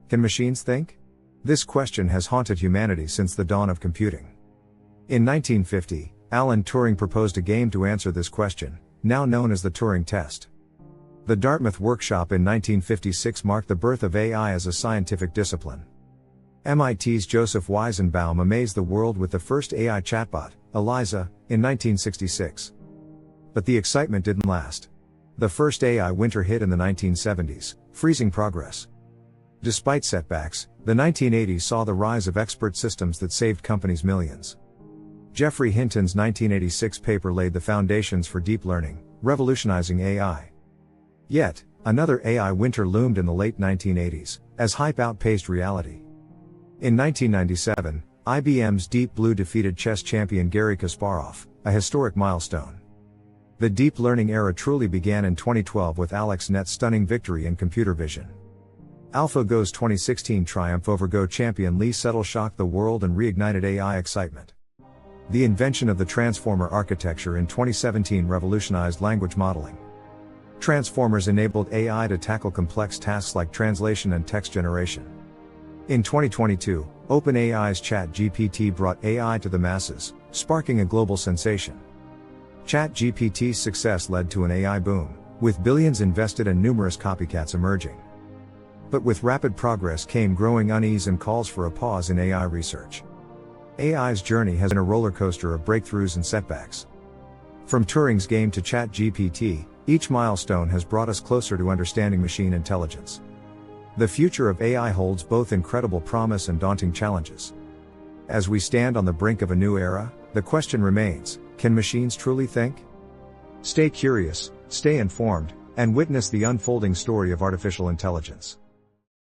Can machines think? This question has haunted humanity since the dawn of computing. In 1950, Alan Turing proposed a game to answer this question, now known as the Turing test. The Dartmouth workshop in 1956 marked the birth of AI as a scientific discipline. MIT's Joseph Weizenbaum amazed the world with the first AI chatbot, ELIZA, in 1966. But the excitement didn't last. The first AI winter hit in the 1970s, freezing progress. Despite setbacks, the 1980s saw the rise of expert systems that saved companies millions. Geoffrey Hinton's 1986 paper laid the foundations for deep learning, revolutionizing AI. Yet, another AI winter loomed in the late 1980s, as hype outpaced reality. In 1997, IBM's Deep Blue defeated chess champion Garry Kasparov, a historic milestone. The deep learning era truly began in 2012 with AlexNet's stunning victory in computer vision. AlphaGo's 2016 triumph over Go champion Lee Sedol shocked the world and reignited AI excitement. The invention of the transformer architecture in 2017 revolutionized language modeling. Transformers enabled AI to tackle complex tasks like translation and text generation. In 2022, OpenAI's ChatGPT brought AI to the masses, sparking a global sensation. ChatGPT's success led to an AI boom, with billions invested and numerous copycats emerging. But with rapid progress came growing unease and calls for a pause in AI research. AI's journey has been a roller coaster of breakthroughs and setbacks. From Turing's game to ChatGPT, each milestone has brought us closer to understanding machine intelligence. The future of AI holds both incredible promise and daunting challenges. As we stand on the brink of a new era, the question remains, can machines truly think? Stay curious, stay informed, and witness the unfolding story of artificial intelligence.